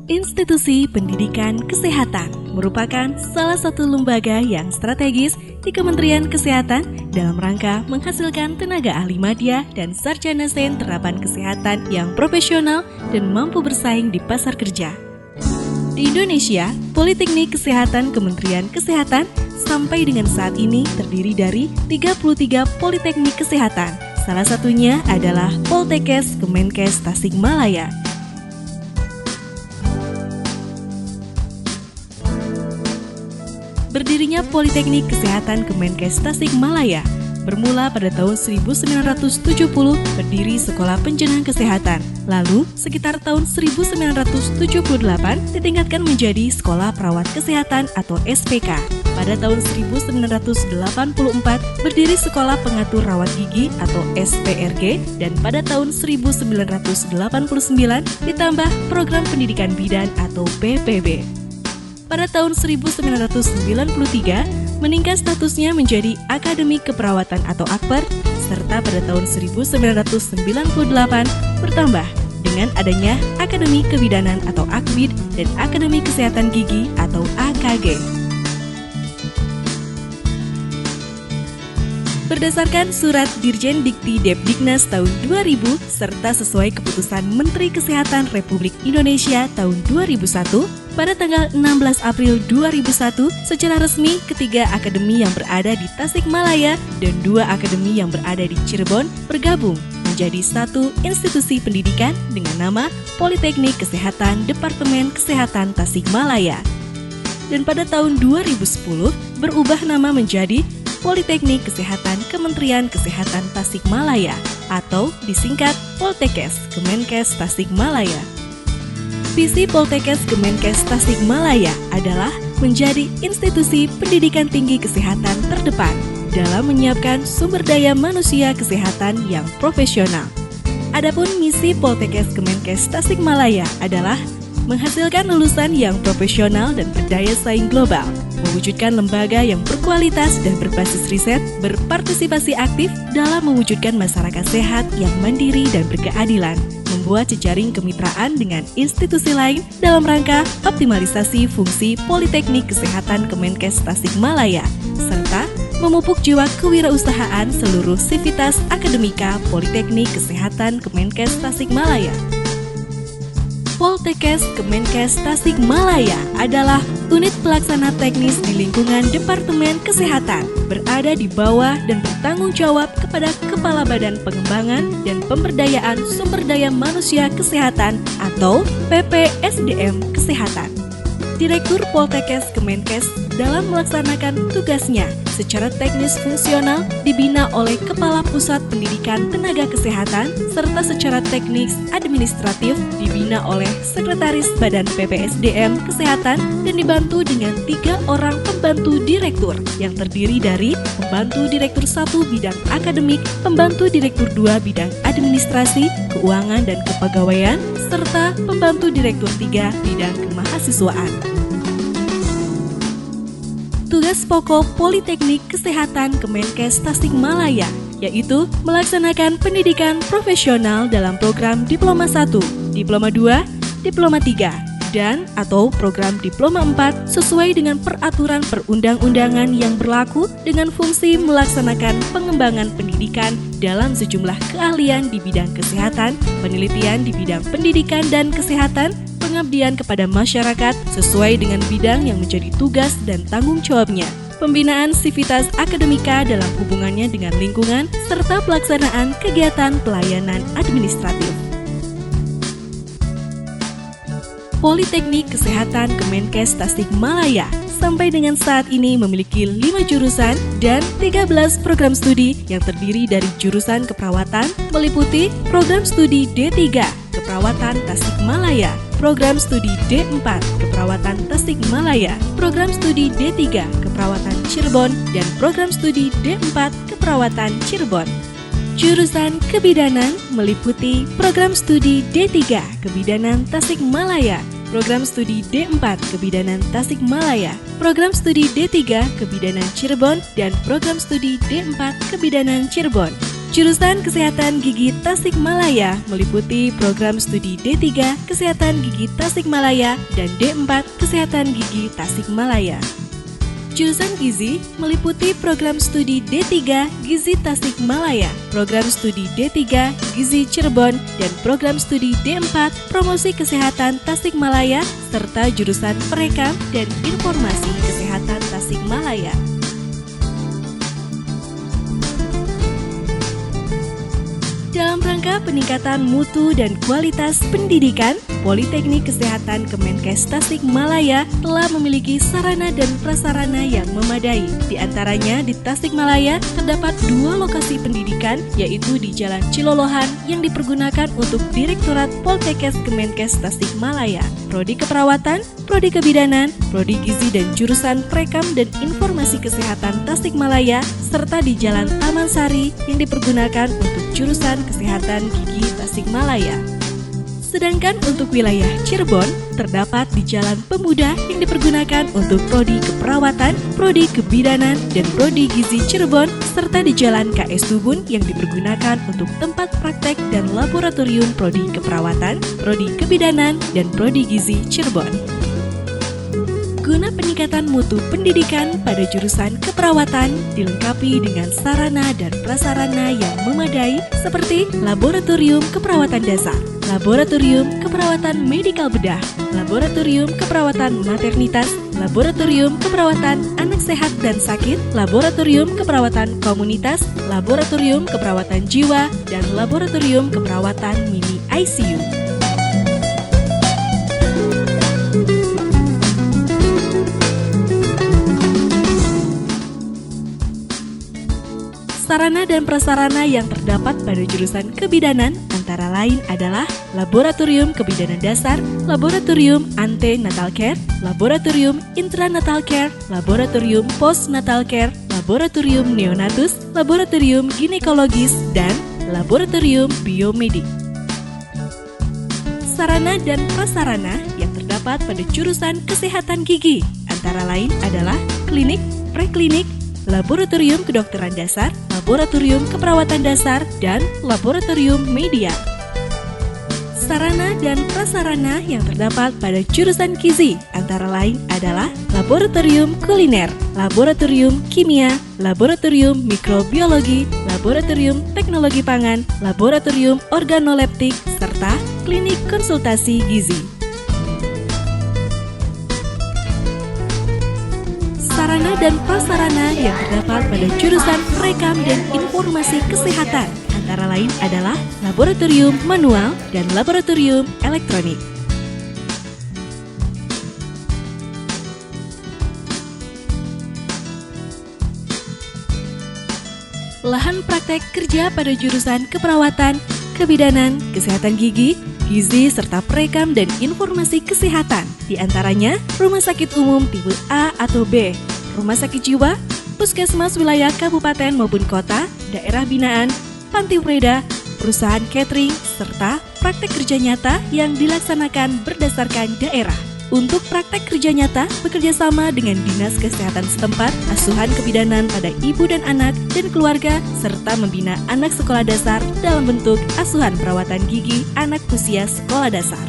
Institusi Pendidikan Kesehatan merupakan salah satu lembaga yang strategis di Kementerian Kesehatan dalam rangka menghasilkan tenaga ahli madya dan sarjana sains terapan kesehatan yang profesional dan mampu bersaing di pasar kerja. Di Indonesia, Politeknik Kesehatan Kementerian Kesehatan sampai dengan saat ini terdiri dari 33 Politeknik Kesehatan. Salah satunya adalah Poltekkes Kemenkes Tasikmalaya. Berdirinya Politeknik Kesehatan Kemenkes Tasikmalaya bermula pada tahun 1970 berdiri Sekolah Penjenang Kesehatan. Lalu, sekitar tahun 1978 ditingkatkan menjadi Sekolah Perawat Kesehatan atau SPK. Pada tahun 1984 berdiri Sekolah Pengatur Rawat Gigi atau SPRG dan pada tahun 1989 ditambah Program Pendidikan Bidan atau PPB. Pada tahun 1993, meningkat statusnya menjadi Akademi Keperawatan atau Akper, serta pada tahun 1998 bertambah dengan adanya Akademi Kebidanan atau Akbid dan Akademi Kesehatan Gigi atau AKG. Berdasarkan Surat Dirjen Dikti Depdiknas tahun 2000 serta sesuai keputusan Menteri Kesehatan Republik Indonesia tahun 2001, pada tanggal 16 April 2001 secara resmi ketiga akademi yang berada di Tasikmalaya dan dua akademi yang berada di Cirebon bergabung menjadi satu institusi pendidikan dengan nama Politeknik Kesehatan Departemen Kesehatan Tasikmalaya. Dan pada tahun 2010 berubah nama menjadi Politeknik Kesehatan Kementerian Kesehatan Tasikmalaya atau disingkat Poltekkes Kemenkes Tasikmalaya. Visi Poltekkes Kemenkes Tasikmalaya adalah menjadi institusi pendidikan tinggi kesehatan terdepan dalam menyiapkan sumber daya manusia kesehatan yang profesional. Adapun misi Poltekkes Kemenkes Tasikmalaya adalah menghasilkan lulusan yang profesional dan berdaya saing global, mewujudkan lembaga yang berkualitas dan berbasis riset, berpartisipasi aktif dalam mewujudkan masyarakat sehat yang mandiri dan berkeadilan, membuat jejaring kemitraan dengan institusi lain dalam rangka optimalisasi fungsi Politeknik Kesehatan Kemenkes Tasikmalaya, serta memupuk jiwa kewirausahaan seluruh sivitas akademika Politeknik Kesehatan Kemenkes Tasikmalaya. Poltekkes Kemenkes Tasikmalaya adalah unit pelaksana teknis di lingkungan Departemen Kesehatan, berada di bawah dan bertanggung jawab kepada Kepala Badan Pengembangan dan Pemberdayaan Sumber Daya Manusia Kesehatan atau PPSDM Kesehatan. Direktur Poltekkes Kemenkes dalam melaksanakan tugasnya secara teknis fungsional dibina oleh Kepala Pusat Pendidikan Tenaga Kesehatan serta secara teknis administratif dibina oleh Sekretaris Badan PPSDM Kesehatan dan dibantu dengan 3 orang pembantu direktur yang terdiri dari Pembantu Direktur 1 Bidang Akademik, Pembantu Direktur 2 Bidang Administrasi, Keuangan dan Kepegawaian, serta Pembantu Direktur 3 Bidang Kemahasiswaan. Tugas pokok Politeknik Kesehatan Kemenkes Tasikmalaya yaitu melaksanakan pendidikan profesional dalam program Diploma 1, Diploma 2, Diploma 3, dan atau program Diploma 4 sesuai dengan peraturan perundang-undangan yang berlaku dengan fungsi melaksanakan pengembangan pendidikan dalam sejumlah keahlian di bidang kesehatan, penelitian di bidang pendidikan dan kesehatan, pengabdian kepada masyarakat sesuai dengan bidang yang menjadi tugas dan tanggung jawabnya, pembinaan sivitas akademika dalam hubungannya dengan lingkungan, serta pelaksanaan kegiatan pelayanan administratif. Politeknik Kesehatan Kemenkes Tasikmalaya sampai dengan saat ini memiliki 5 jurusan dan 13 program studi yang terdiri dari jurusan keperawatan meliputi program studi D3 Keperawatan Tasikmalaya, program studi D4 Keperawatan Tasikmalaya, program studi D3 Keperawatan Cirebon, dan program studi D4 Keperawatan Cirebon. Jurusan Kebidanan meliputi program studi D3 Kebidanan Tasikmalaya, program studi D4 Kebidanan Tasikmalaya, program studi D3 Kebidanan Cirebon, dan program studi D4 Kebidanan Cirebon. Jurusan Kesehatan Gigi Tasikmalaya meliputi program studi D3 Kesehatan Gigi Tasikmalaya dan D4 Kesehatan Gigi Tasikmalaya. Jurusan Gizi meliputi program studi D3 Gizi Tasikmalaya, program studi D3 Gizi Cirebon, dan program studi D4 Promosi Kesehatan Tasikmalaya, serta jurusan Perekam dan Informasi Kesehatan Tasikmalaya. Dalam rangka peningkatan mutu dan kualitas pendidikan, Politeknik Kesehatan Kemenkes Tasikmalaya telah memiliki sarana dan prasarana yang memadai. Di antaranya di Tasikmalaya terdapat 2 lokasi pendidikan, yaitu di Jalan Cilolohan yang dipergunakan untuk Direktorat Poltekkes Kemenkes Tasikmalaya, Prodi Keperawatan, Prodi Kebidanan, Prodi Gizi dan jurusan Perekam dan Informasi Kesehatan Tasikmalaya, serta di Jalan Taman Sari yang dipergunakan untuk jurusan Kesehatan Gigi Tasikmalaya. Sedangkan untuk wilayah Cirebon, terdapat di Jalan Pemuda yang dipergunakan untuk Prodi Keperawatan, Prodi Kebidanan, dan Prodi Gizi Cirebon, serta di Jalan KS Tubun yang dipergunakan untuk tempat praktek dan laboratorium Prodi Keperawatan, Prodi Kebidanan, dan Prodi Gizi Cirebon. Guna peningkatan mutu pendidikan pada jurusan keperawatan dilengkapi dengan sarana dan prasarana yang memadai seperti laboratorium keperawatan dasar, laboratorium keperawatan medikal bedah, laboratorium keperawatan maternitas, laboratorium keperawatan anak sehat dan sakit, laboratorium keperawatan komunitas, laboratorium keperawatan jiwa, dan laboratorium keperawatan mini ICU. Sarana dan prasarana yang terdapat pada jurusan kebidanan antara lain adalah Laboratorium Kebidanan Dasar, Laboratorium Antenatal Care, Laboratorium Intranatal Care, Laboratorium Postnatal Care, Laboratorium Neonatus, Laboratorium Ginekologis, dan Laboratorium Biomedik. Sarana dan prasarana yang terdapat pada jurusan kesehatan gigi antara lain adalah klinik, preklinik, laboratorium kedokteran dasar, laboratorium keperawatan dasar, dan laboratorium media. Sarana dan prasarana yang terdapat pada jurusan gizi antara lain adalah laboratorium kuliner, laboratorium kimia, laboratorium mikrobiologi, laboratorium teknologi pangan, laboratorium organoleptik, serta klinik konsultasi gizi. Sarana dan prasarana yang terdapat pada jurusan Perekam dan Informasi Kesehatan antara lain adalah laboratorium manual dan laboratorium elektronik. Lahan praktek kerja pada jurusan keperawatan, kebidanan, kesehatan gigi, gizi, serta perekam dan informasi kesehatan, di antaranya Rumah Sakit Umum tipe A atau B, Rumah Sakit Jiwa, Puskesmas wilayah kabupaten maupun kota, daerah binaan, panti preda, perusahaan catering, serta praktek kerja nyata yang dilaksanakan berdasarkan daerah. Untuk praktek kerja nyata bekerja sama dengan Dinas Kesehatan setempat, asuhan kebidanan pada ibu dan anak dan keluarga, serta membina anak sekolah dasar dalam bentuk asuhan perawatan gigi anak usia sekolah dasar.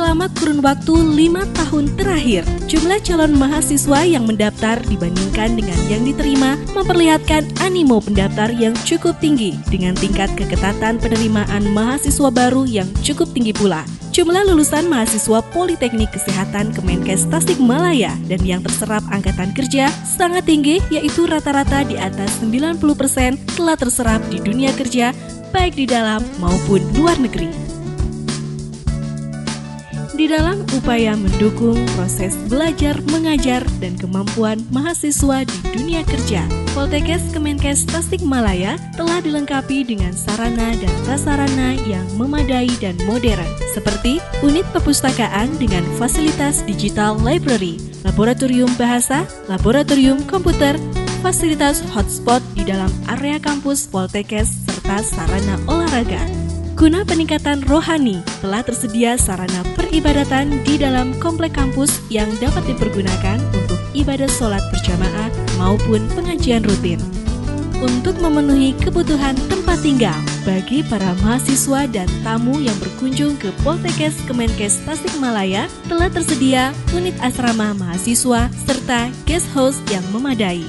Selama kurun waktu 5 tahun terakhir, jumlah calon mahasiswa yang mendaftar dibandingkan dengan yang diterima memperlihatkan animo pendaftar yang cukup tinggi dengan tingkat keketatan penerimaan mahasiswa baru yang cukup tinggi pula. Jumlah lulusan mahasiswa Politeknik Kesehatan Kemenkes Tasikmalaya dan yang terserap angkatan kerja sangat tinggi, yaitu rata-rata di atas 90% telah terserap di dunia kerja baik di dalam maupun luar negeri. Di dalam upaya mendukung proses belajar mengajar dan kemampuan mahasiswa di dunia kerja, Poltekkes Kemenkes Tasikmalaya telah dilengkapi dengan sarana dan prasarana yang memadai dan modern, seperti unit perpustakaan dengan fasilitas digital library, laboratorium bahasa, laboratorium komputer, fasilitas hotspot di dalam area kampus Poltekkes, serta sarana olahraga. Guna peningkatan rohani, telah tersedia sarana peribadatan di dalam komplek kampus yang dapat dipergunakan untuk ibadah sholat berjamaah maupun pengajian rutin. Untuk memenuhi kebutuhan tempat tinggal bagi para mahasiswa dan tamu yang berkunjung ke Poltekkes Kemenkes Tasikmalaya, telah tersedia unit asrama mahasiswa serta guest house yang memadai.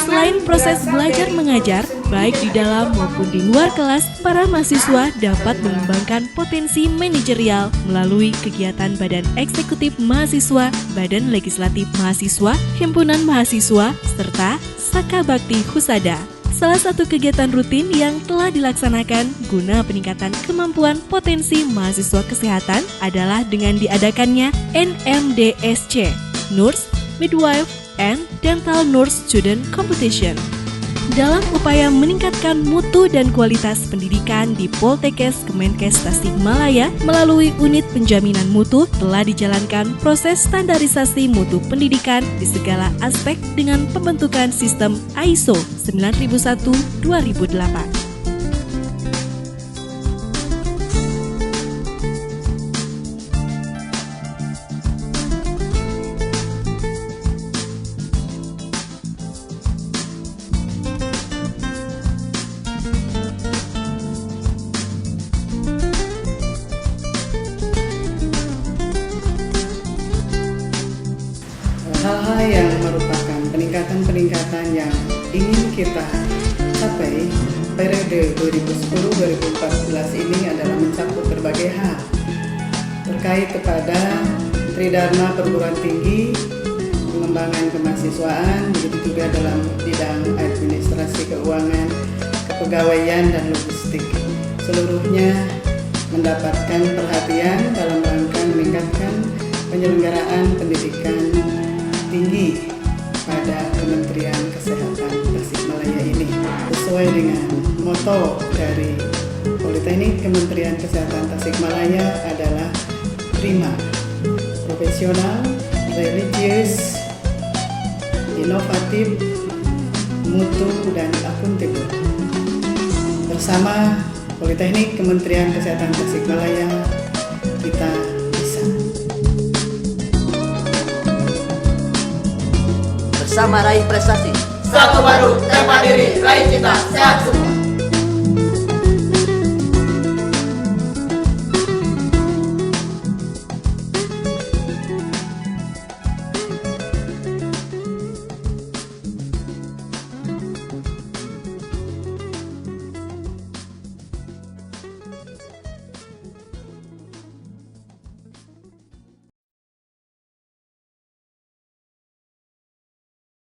Selain proses belajar mengajar, baik di dalam maupun di luar kelas, para mahasiswa dapat mengembangkan potensi manajerial melalui kegiatan Badan Eksekutif Mahasiswa, Badan Legislatif Mahasiswa, Himpunan Mahasiswa, serta Saka Bakti Husada. Salah satu kegiatan rutin yang telah dilaksanakan guna peningkatan kemampuan potensi mahasiswa kesehatan adalah dengan diadakannya NMDSC, Nurse, Midwife, and Dental Nurse Student Competition. Dalam upaya meningkatkan mutu dan kualitas pendidikan di Poltekkes Kemenkes Tasikmalaya melalui unit penjaminan mutu, telah dijalankan proses standarisasi mutu pendidikan di segala aspek dengan pembentukan sistem ISO 9001-2008. Hal-hal yang merupakan peningkatan yang ingin kita capai periode 2010-2014 ini adalah mencakup berbagai hal terkait kepada Tridharma Perguruan Tinggi, pengembangan kemahasiswaan, begitu juga dalam bidang administrasi keuangan, kepegawaian, dan logistik. Seluruhnya mendapatkan perhatian dalam rangka meningkatkan penyelenggaraan pendidikan tinggi pada Kementerian Kesehatan Tasikmalaya ini, sesuai dengan moto dari Politeknik Kementerian Kesehatan Tasikmalaya adalah prima, profesional, religius, inovatif, mutu, dan akuntabel. Bersama Politeknik Kementerian Kesehatan Tasikmalaya, kita bisa. Bersama raih prestasi. Satu baru, tema diri, raih cita, sehat semua.